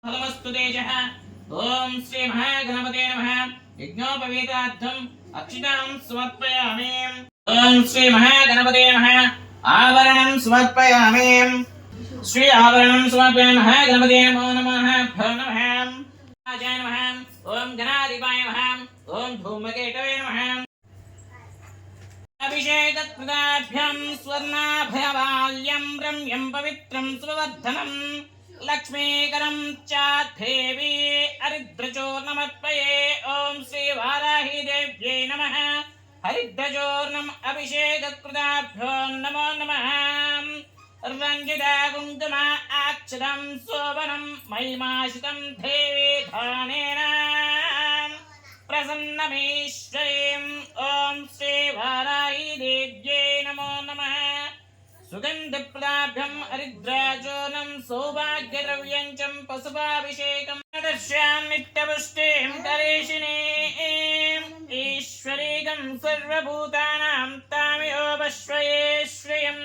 फलमस्तु तेजः। ओम श्री महागणपते नमः। यज्ञोपवीतार्थम् अक्षतां समर्पयामि। ओम श्री महागणपते नमः। आवरणं समर्पयामि। श्री आवरणं समर्पयामि। महागणपते नमो नमः। भो नमः। राजाय नमः। ओम गणाधिपाय नमः। ओम धूमकेतवे नमः। अभिषेककृताभ्यं स्वर्णाभयवाल्यं रम्यं पवित्रं सुवर्धनम् लक्ष्मीकरं च देवी हरिद्रचूर्णमर्पये। ओम श्री वाराही देव्यै नमः। हरिद्रचूर्णम् अभिषेककृताभ्यो नमो नमः। रञ्जिता कुङ्कुमा अक्षतं शोभनं महिमाशितं देवी धानेन प्रसन्नमीश्वरीं। ओम श्री वाराही देव्यै नमो नमः। सुगन्धप्रदाभ्यं हरिद्राचूर्णं सौभाग्यद्रव्यं च पशुपाभिषेकं दर्शयामि। नित्यपुष्टिं करेशिनीं ईश्वरीकं सर्वभूतानां तामिहोपश्रये श्रियं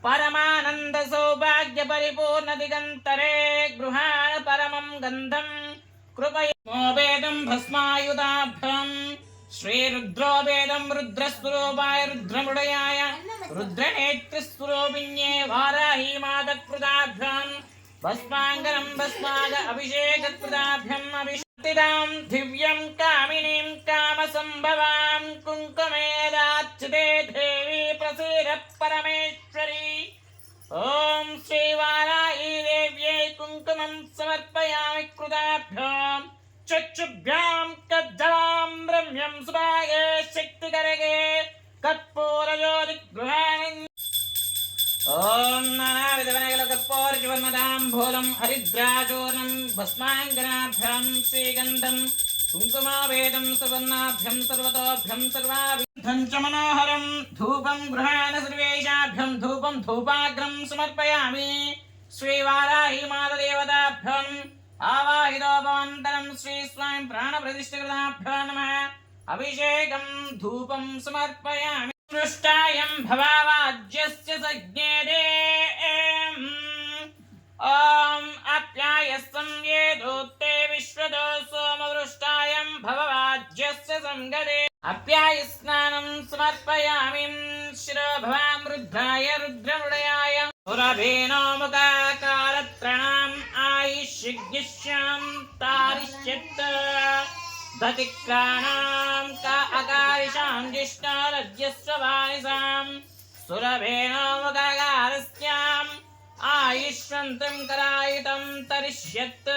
परमानन्द सौभाग्य परिपूर्ण दिगन्तरे गृहाण परमं गन्धं कृपयोपेदं भस्मायुधाभ्यं श्रीरुद्रोपेदं रुद्रस्वरूपाय रुद्रमुडयाय रुद्रनेत्रस्वरूपिण्ये वाराही मातकृताभ्यां भस्माङ्गरं भस्माग अभिषेककृताभ्यम् अभिषेकितां दिव्यं कामिनीं कामसम्भवां कुङ्कुमेदार्चिते देवी प्रसीद परमेश्वरी। ओम श्री वाराही देव्यै कुङ्कुमं समर्पयामि। कृताभ्यां चक्षुभ्यां कज्जलां रम्यं सुभागे शक्तिकरगे कर्पूरज्योतिगृहाणि। ओम नानाविधवनगल कर्पूरज्योतिर्मदाम्बूलं हरिद्राचूर्णं भस्माङ्गनाभ्यां श्रीगन्धं कुङ्कुमावेदं सुवर्णाभ्यं सर्वतोभ्यं सर्वाभिधं च मनोहरं धूपं गृहाण सर्वेषाभ्यं धूपं धूपाग्रं समर्पयामि। श्रीवाराही मातदेवताभ्यम् आवाहितोपवन्तरं श्री स्वामी प्राणप्रतिष्ठिताभ्यो नमः। अभिषेकं धूपं समर्पयामि। पृष्ठायं भवावाज्यस्य सज्ञेदे ओम आप्यायस्तं ये धूते विश्वतो सोमवृष्टायं भववाज्यस्य संगदे अप्यायस्नानं समर्पयामि। शिरोभवां रुद्राय रुद्रमुडयाय सुरभेनो मुखाकारत्रणाम् आयुष्यज्ञश्यां तारिष्यत् दतिक्राणां का अकारिषां जिष्णारज्यस्ववानिसां सुरभेनो मुखाकारस्याम् आयुष्वन्तं करायुतं तरिष्यत्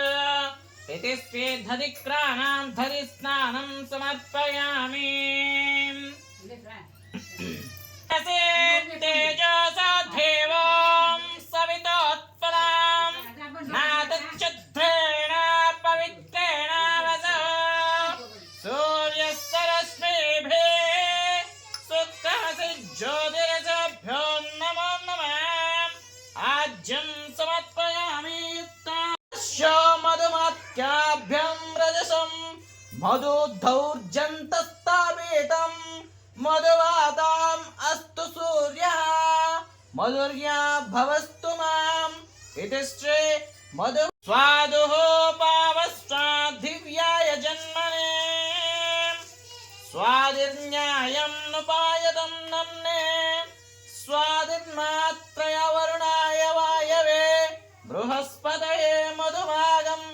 इति स्वेद्धधिक्राणां धरिस्नानं समर्पयामि। तेजसा देवं सवितोत्पलां नादच्छद्रेण पवित्रेण वसः सूर्यस्यरश्मिभिः सुखमसि ज्योतिरसभ्यो नमो नमः। आज्यं समर्पयामि युक्ताशो मधुमात्याभ्यं रजसं मधुधौर्जन्तस्तावेतं मधुवाताम् अस्तु सूर्यः मधुर्या भवस्तु माम् इति श्री मधु स्वादुः पावस्वा दिव्याय जन्मने स्वादिर्न्यायं नुपायतं नम्ने स्वादिर्मात्रया वरुणाय वायवे बृहस्पतये मधुभागम्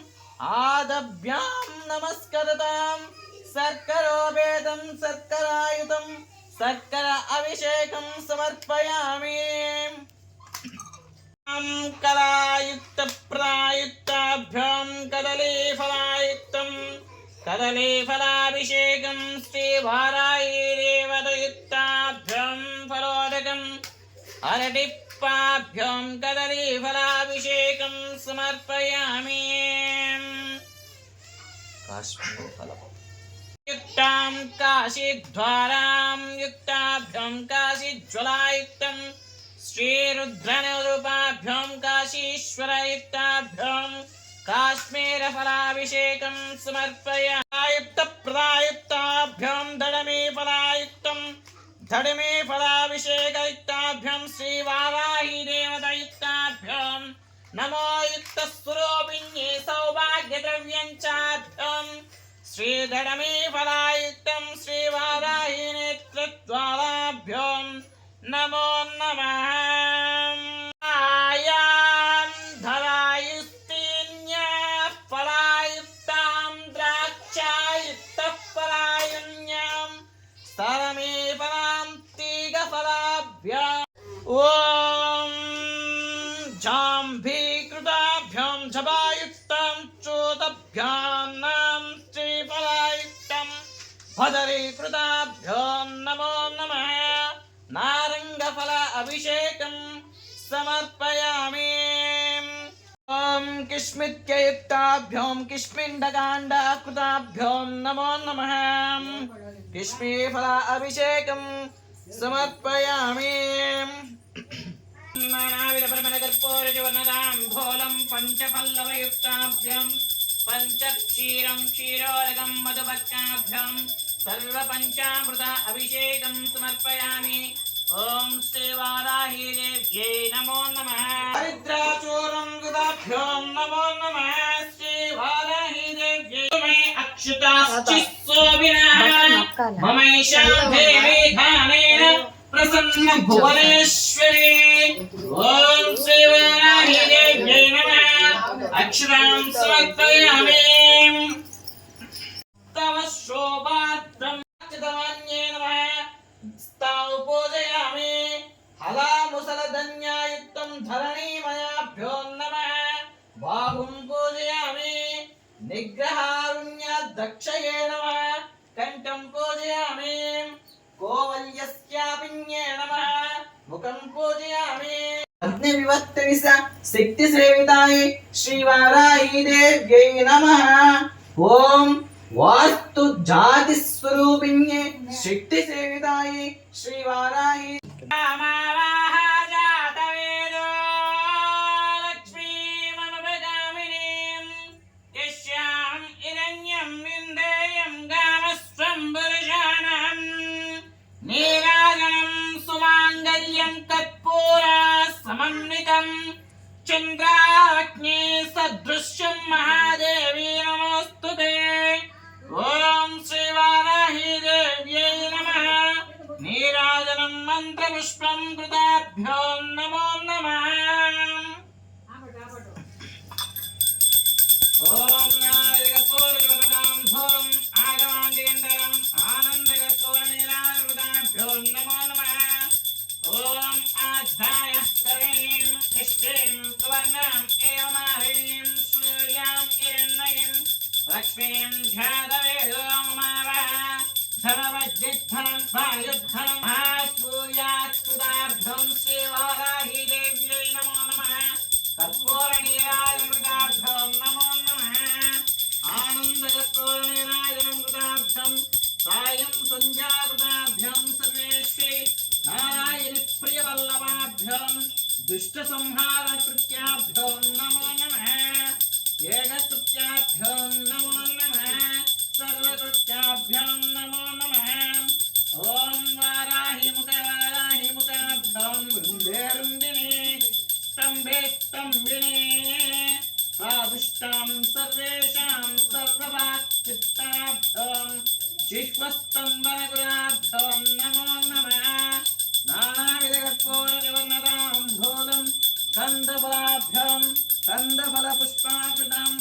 आदभ्यां नमस्करताम्। सर्करोपेदं सर्करायुतं सर्कर अभिषेकं समर्पयामि। कलायुक्त प्रायुक्ताभ्यां कदलीफलायुक्तं कदलीफलाभिषेकं श्रीवाराही देवतायुक्ताभ्यां फलोदकम् अरटिप्पाभ्यां कदलीफलाभिषेकं समर्पयामि। युक्तां काशीद्वारां युक्ताभ्यां काशीज्वलायुक्तं श्रीरुद्रनिरूपाभ्यां काशीश्वरयुक्ताभ्यां काश्मीरफलाभिषेकं समर्पयामि। आयुक्तप्रदायुक्ताभ्यां धडमीफलायुक्तं धडमीफलाभिषेकयुक्ताभ्यां श्रीवाराही देवतायुक्ताभ्यां नमो युक्तस्वरूपिण्ये श्रीधडमी फलायुक्तं श्रीवाराही नेत्रज्वालाभ्यों नमो नमः आयां धरायुस्तीन्या फलायुक्तां द्राक्षायुक्तः फलायुन्यां स्तरमे फलां तीगफलाभ्याम् ॐ जाम्भीकृताभ्यां झपायुक्तं चोदभ्यां नाम श्रीफलायुक्तं भदरीकृताभ्यां नमो नमः नारंगफल अभिषेकं समर्पयामि ॐ किस्मित्ययुक्ताभ्यां किस्मिण्डकाण्डकृताभ्यां नमो नमः किस्मीफल अभिषेकं समर्पयामि नानाविधपरमणकर्पूरजुवर्णताम्बूलं पञ्चपल्लवयुक्ताभ्यां पञ्चक्षीरं क्षीरोदकं मधुपक्काभ्यां सर्वपञ्चामृत अभिषेकं समर्पयामि ॐ श्रीवाराही देव्यै नमो नमः हरिद्राचूर्णं कृताभ्यां नमो नमः श्रीवाराही देव्यै मे अक्षताश्चित्सोभिनः ममैषां देवी धानेन प्रसन्न भुवनेश्वरी ओम श्रीवाराही देव्यै नमः अक्षरां समर्पयामि तव शोभार्थं चितमन्ये नमः स्तौ पूजयामि हलामुसलधन्यायुक्तं धरणीमयाभ्यो नमः बाहुं पूजयामि निग्रहारुण्यदक्षये नमः कण्ठं पूजयामि कोवल्यस्यापिन्ये नमः मुखं पूजयामि अग्निविवर्तविस शक्तिसेवितायै श्रीवाराही देव्यै नमः ओम वास्तु जातिस्वरूपिण्ये शक्तिसेवितायै श्रीवाराही समन्वितं चन्द्राग्नि सदृश्यं महादेवी नमोस्तुते ॐ श्रीवाराही देव्यै नमः नीराजनं मन्त्रपुष्पं कृताभ्यो नमो नमः ॐ नारदकर्पूरजुवर्णताम्बूलम् आगमादिगन्धरम् आनन्दकर्पूरनीराजकृताभ्यो नमो नमः ॐ आध्याय करणीं इष्टिं सुवर्णाम् एवमारीं सूर्यां हिरण्मयीं लक्ष्मीं ध्यातवेदोममावः धनवद्युद्धनं वायुद्धनं महासूर्यात्कृताभ्यं श्रीवाराही देव्यै नमो नमः कर्पूरनीराजकृताभ्यो नमो नमः आनन्दकर्पूरनीराजनं कृताभ्यं सायं सन्ध्याकृताभ्यं सर्वेश्वरी नारायण प्रियवल्लभाभ्यां दुष्टसंहारकृत्याभ्यो नमो नमः एककृत्याभ्यो नमो नमः सर्वकृत्याभ्यां नमो नमः ॐ वाराही मुखाभ्यां वृन्दे वृन्दिने स्तम्भे स्तम्भिने स्वादिष्टां सर्वेषां सर्ववाक्चित्ताभ्यां जिह्वस्तम्भनगुणाभ्यो नमो नमः नानाविधकर्पूरजुवर्णताम्बूलं कन्दफलाभ्यां कन्दफलपुष्पाकृतं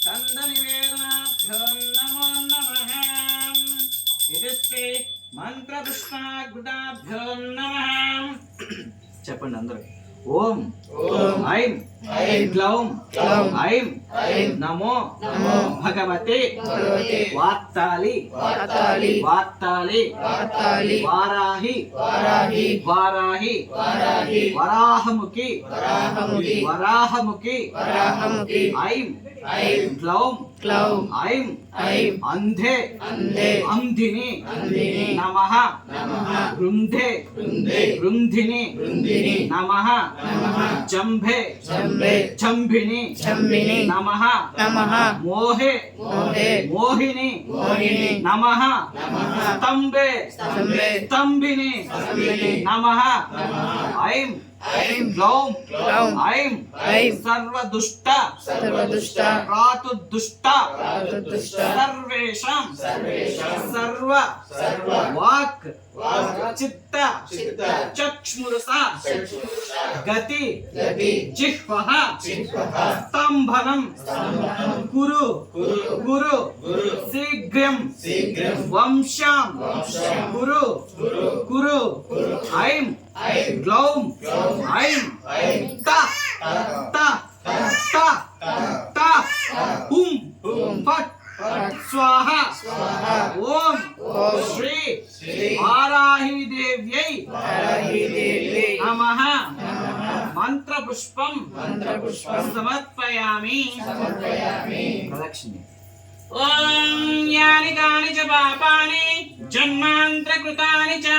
कन्दनिवेदनाभ्यो नमो नमः इति श्री మంత్రపుష్పాకృతాభ్యో నమః చెప్పండి అందరూ ఓం ఐం గ్లౌం ఐం నమో భగవతే వాత్తాలి వారాహి వరాహముఖి ఐం గ్లౌం ఐం అంధే అంధిని నమః వృంధే వృంధిని నమః జంభే జంభిని నమః మోహే మోహిని నమః స్తంభే స్తంభిని నమః ఐం గ్లౌం గ్లౌం ఐం ఐం సర్వదుష్ట సర్వదుష్ట రాతుదుష్ట రాతుదుష్ట సర్వేషాం సర్వ వాక్ చిత్త చక్ష్మురస గతి జిహ్వః స్తంభనం కురు గురు శీఘ్రం వంశం కురు కురు ఐం గ్లౌం ఐం త త త త హుం ఫట్ స్వాహ ఓం శ్రీ వారాహీదేవ్యై నమః మంత్రపుష్పం సమర్పయామి ప్రదక్షిణే ఓం యాని కాని చ పాపాని జన్మాంతరకృతాని చ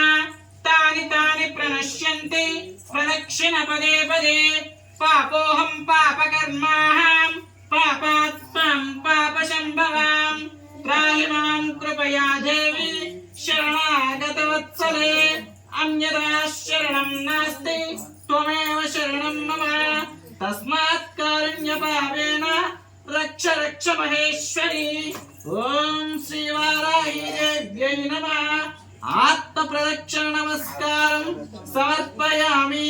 తాని తాని ప్రణశ్యంతి ప్రదక్షిణ పదే పదే పాపోహం పాపకర్మాహం పాపాత్మం పాపశంభవాం త్రాహి మాం కృపయా దేవి శరణాగతవత్సలే అన్యదా శరణం నాస్తి త్వమేవ శరణం మమ తస్మాత్ కారుణ్యపావేన రక్ష రక్ష మహేశ్వరి ఓం శ్రీ వారాహీదేవ్యై నమః ఆత్మ ప్రదక్షిణ నమస్కారం సమర్పయామి